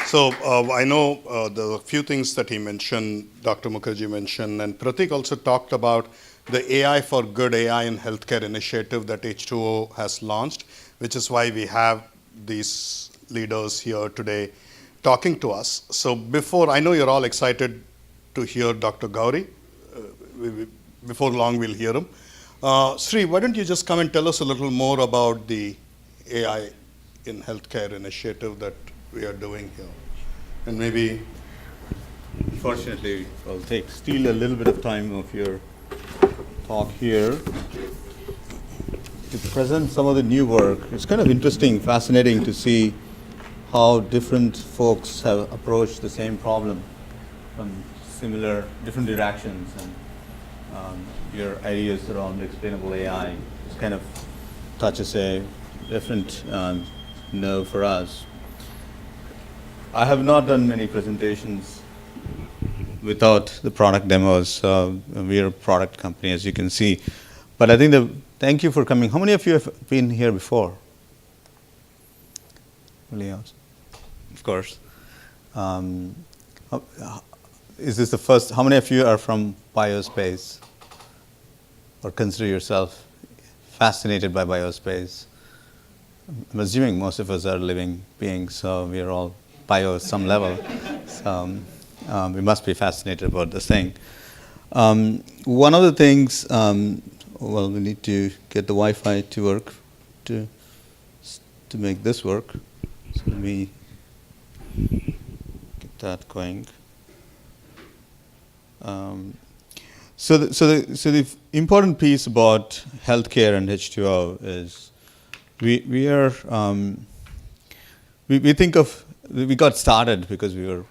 So I know the few things that he mentioned, Dr. Mukherjee mentioned, and Pratik also talked about the AI for Good AI in Healthcare initiative that H2O has launched, which is why we have these leaders here today talking to us. So before, I know you're all excited to hear Dr. Gauri. Before long, we'll hear him. Sri, why don't you just come and tell us a little more about the AI in Healthcare initiative that we are doing here? And maybe Fortunately, I'll steal a little bit of time of your talk here to present some of the new work. It's kind of interesting, fascinating to see how different folks have approached the same problem from different directions, and your ideas around explainable AI just kind of touches a different nerve for us. I have not done many presentations without the product demos. We are a product company, as you can see. But I think thank you for coming. How many of you have been here before? Of course. Is this the first? How many of you are from biospace or consider yourself fascinated by biospace? I'm assuming most of us are living beings, so we are all bio at some level. So we must be fascinated about this thing. One of the things, well, we need to get the Wi-Fi to work to make this work. So let me get that going. So the important piece about healthcare and H2O is we think of. We got started because we were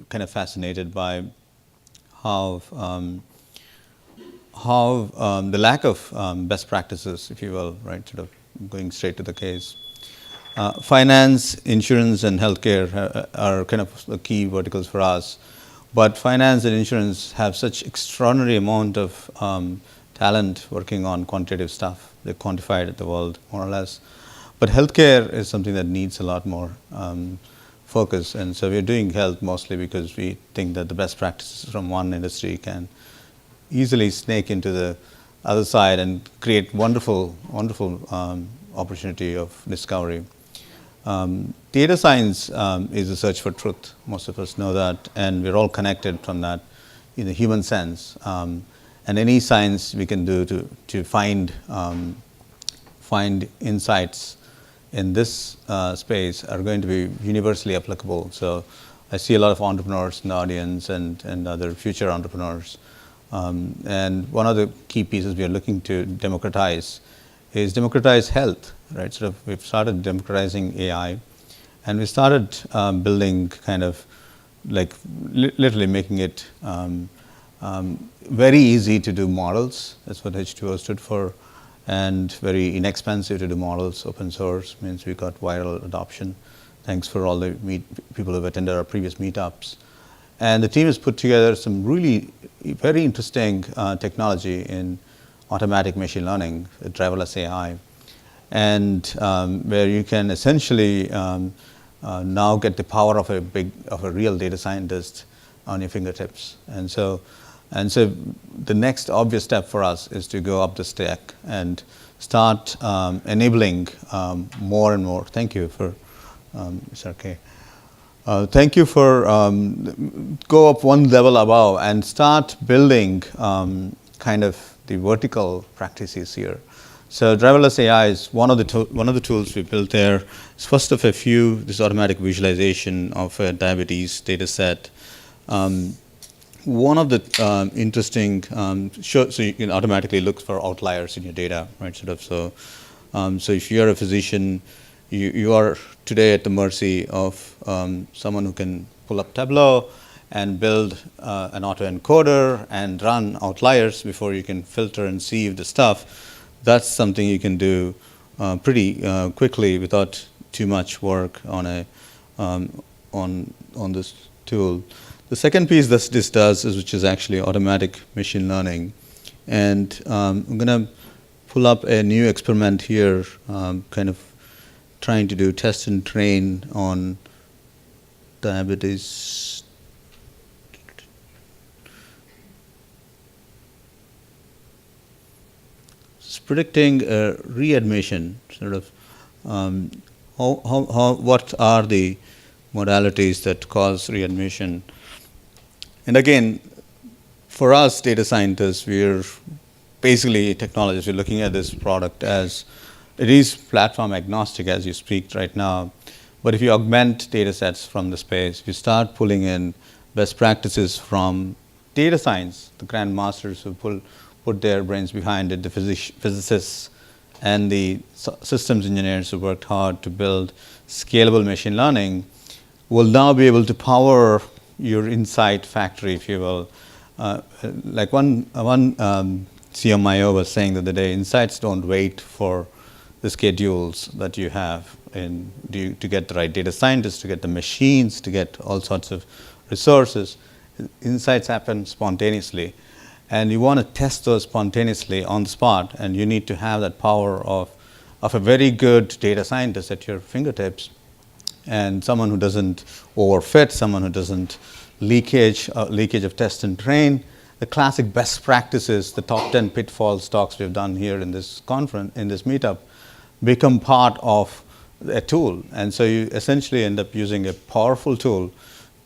kind of fascinated by how the lack of best practices, if you will, right, sort of going straight to the case. Finance, insurance, and healthcare are kind of the key verticals for us. But finance and insurance have such extraordinary amount of talent working on quantitative stuff. They're quantified at the world, more or less. But healthcare is something that needs a lot more focus, and so we're doing health mostly because we think that the best practices from one industry can easily snake into the other side and create wonderful opportunity of discovery. Data science is a search for truth. Most of us know that, and we're all connected from that in the human sense. And any science we can do to find insights in this space are going to be universally applicable. So I see a lot of entrepreneurs in the audience and other future entrepreneurs. And one of the key pieces we are looking to democratize is democratize health, right? Sort of we've started democratizing AI, and we started building kind of like literally making it very easy to do models. That's what H2O stood for. And very inexpensive to do models. Open source means we got viral adoption. Thanks for all the people who have attended our previous meetups. And the team has put together some really very interesting technology in automatic machine learning, driverless AI, and where you can essentially now get the power of a real data scientist on your fingertips. And so the next obvious step for us is to go up the stack and start enabling more and more. Thank you for, Mr. K. Thank you for go up one level above and start building kind of the vertical practices here. So driverless AI is one of the tools we built there. It's first of a few. This automatic visualization of a diabetes data set. One of the interesting, so you can automatically look for outliers in your data, right? Sort of so if you're a physician, you are today at the mercy of someone who can pull up Tableau and build an autoencoder and run outliers before you can filter and sieve the stuff. That's something you can do pretty quickly without too much work on this tool. The second piece that this does is, which is actually automatic machine learning. And I'm going to pull up a new experiment here, kind of trying to do test and train on diabetes. It's predicting readmission, sort of. What are the modalities that cause readmission? And again, for us data scientists, we're basically technologists. We're looking at this product as it is platform agnostic as you speak right now. But if you augment data sets from the space, if you start pulling in best practices from data science, the grandmasters who put their brains behind it, the physicists and the systems engineers who worked hard to build scalable machine learning, will now be able to power your insight factory, if you will. Like one CMIO was saying the other day, insights don't wait for the schedules that you have to get the right data scientists, to get the machines, to get all sorts of resources. Insights happen spontaneously. And you want to test those spontaneously on the spot, and you need to have that power of a very good data scientist at your fingertips, and someone who doesn't overfit, someone who doesn't leakage of test and train. The classic best practices, the top 10 pitfalls talks we've done here in this conference, in this meetup, become part of a tool. And so you essentially end up using a powerful tool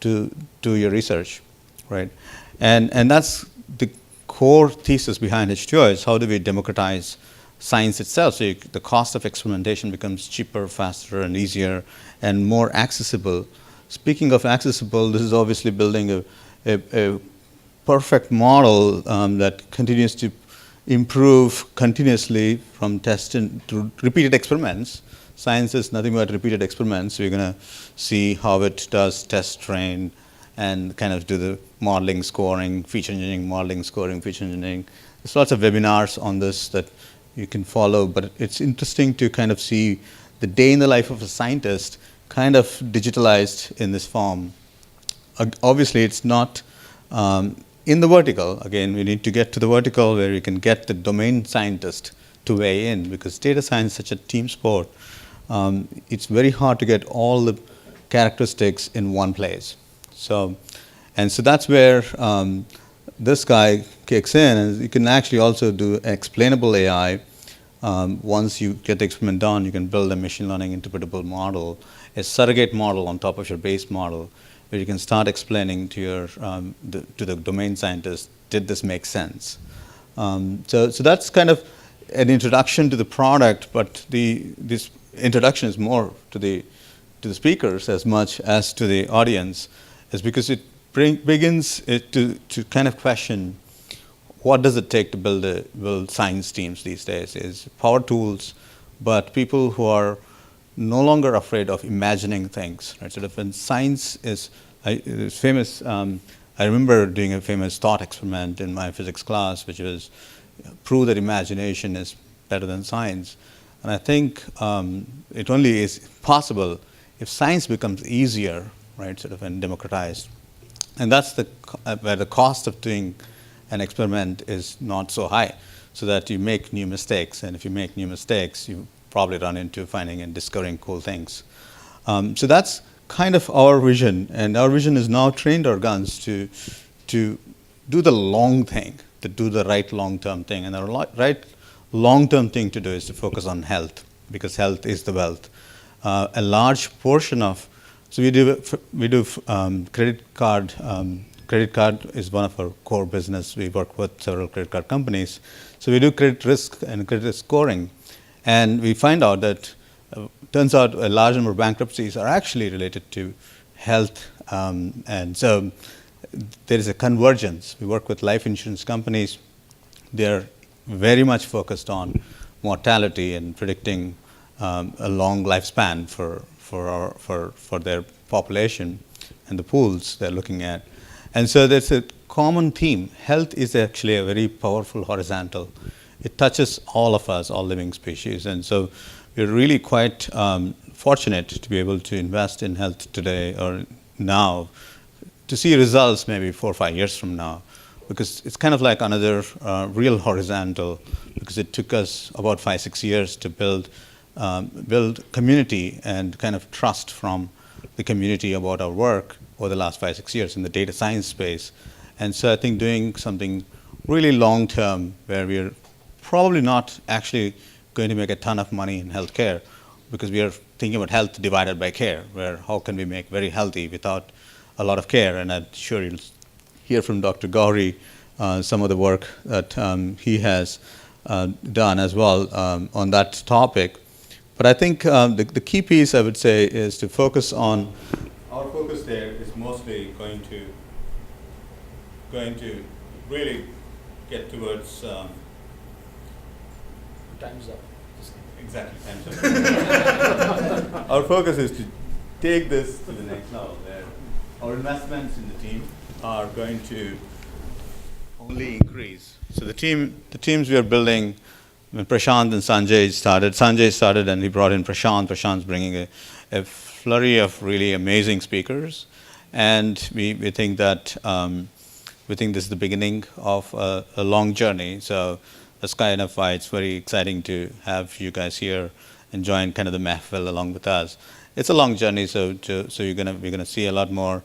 to do your research, right? And that's the core thesis behind H2O, is how do we democratize science itself, so the cost of experimentation becomes cheaper, faster, and easier, and more accessible. Speaking of accessible, this is obviously building a perfect model that continues to improve continuously from test to repeated experiments. Science is nothing but repeated experiments. We're going to see how it does test, train, and kind of do the modeling, scoring, feature engineering, modeling, scoring, feature engineering. There's lots of webinars on this that you can follow, but it's interesting to kind of see the day in the life of a scientist kind of digitalized in this form. Obviously, it's not in the vertical. Again, we need to get to the vertical where you can get the domain scientist to weigh in, because data science is such a team sport. It's very hard to get all the characteristics in one place. So that's where this guy kicks in, and you can actually also do explainable AI. Once you get the experiment done, you can build a machine learning interpretable model, a surrogate model on top of your base model, where you can start explaining to your to the domain scientist, did this make sense? So that's kind of an introduction to the product, but this introduction is more to the speakers as much as to the audience, is because it begins to kind of question, what does it take to build science teams these days? Is power tools, but people who are no longer afraid of imagining things. Right? Sort of when science is famous. I remember doing a famous thought experiment in my physics class, which was prove that imagination is better than science. And I think it only is possible if science becomes easier, right? Sort of, and democratized. And that's where the cost of doing an experiment is not so high, so that you make new mistakes. And if you make new mistakes, you probably run into finding and discovering cool things. So that's kind of our vision. And our vision is now trained our guns to do the long thing, to do the right long-term thing. And the right long-term thing to do is to focus on health, because health is the wealth. A large portion of, so we do credit card. Credit card is one of our core business. We work with several credit card companies. So we do credit risk and credit risk scoring. And we find out that turns out a large number of bankruptcies are actually related to health. And so there is a convergence. We work with life insurance companies. They're very much focused on mortality and predicting a long lifespan for their population and the pools they're looking at. And so there's a common theme. Health is actually a very powerful horizontal. It touches all of us, all living species. And so we're really quite fortunate to be able to invest in health today or now to see results maybe 4 or 5 years from now, because it's kind of like another real horizontal, because it took us about 5-6 years to build community and kind of trust from the community about our work over the last 5-6 years in the data science space. And so I think doing something really long term where we're probably not actually going to make a ton of money in healthcare, because we are thinking about health divided by care, where how can we make very healthy without a lot of care. And I'm sure you'll hear from Dr. Gauri some of the work that he has done as well on that topic. But I think the key piece I would say is to focus on, our focus there is mostly going to really get towards Time's up. exactly time's up. Our focus is to take this to the next level, where our investments in the team are going to only increase. So the teams we are building, when Prashant and Sanjay started and he brought in Prashant. Prashant's bringing a flurry of really amazing speakers, and we think that we think this is the beginning of a long journey. So that's kind of why it's very exciting to have you guys here and join kind of the mahfil along with us. It's a long journey, so we're gonna see a lot more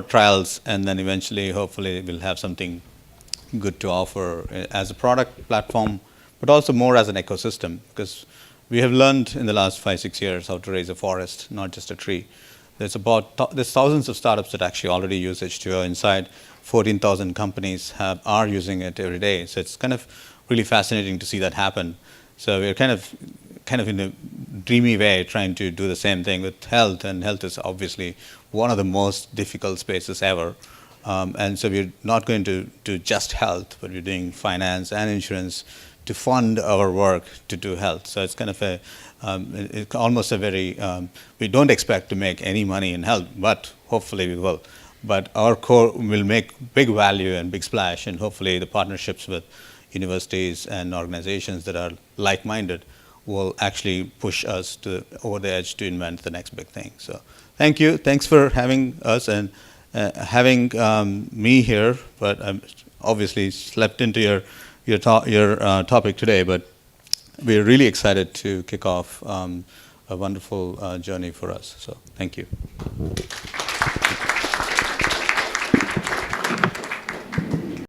trials, and then eventually, hopefully, we'll have something good to offer as a product platform, but also more as an ecosystem, because we have learned in the last 5-6 years how to raise a forest, not just a tree. There's thousands of startups that actually already use H2O. Inside 14,000 companies are using it every day. So it's kind of really fascinating to see that happen. So we're kind of in a dreamy way trying to do the same thing with health, and health is obviously one of the most difficult spaces ever. And so we're not going to do just health, but we're doing finance and insurance to fund our work to do health. So it's kind of it's almost a very, we don't expect to make any money in health, but hopefully we will. But our core will make big value and big splash, and hopefully the partnerships with universities and organizations that are like-minded will actually push us over the edge to invent the next big thing. So thank you. Thanks for having us and having me here. But I obviously slept into your topic today. But we're really excited to kick off a wonderful journey for us. So thank you.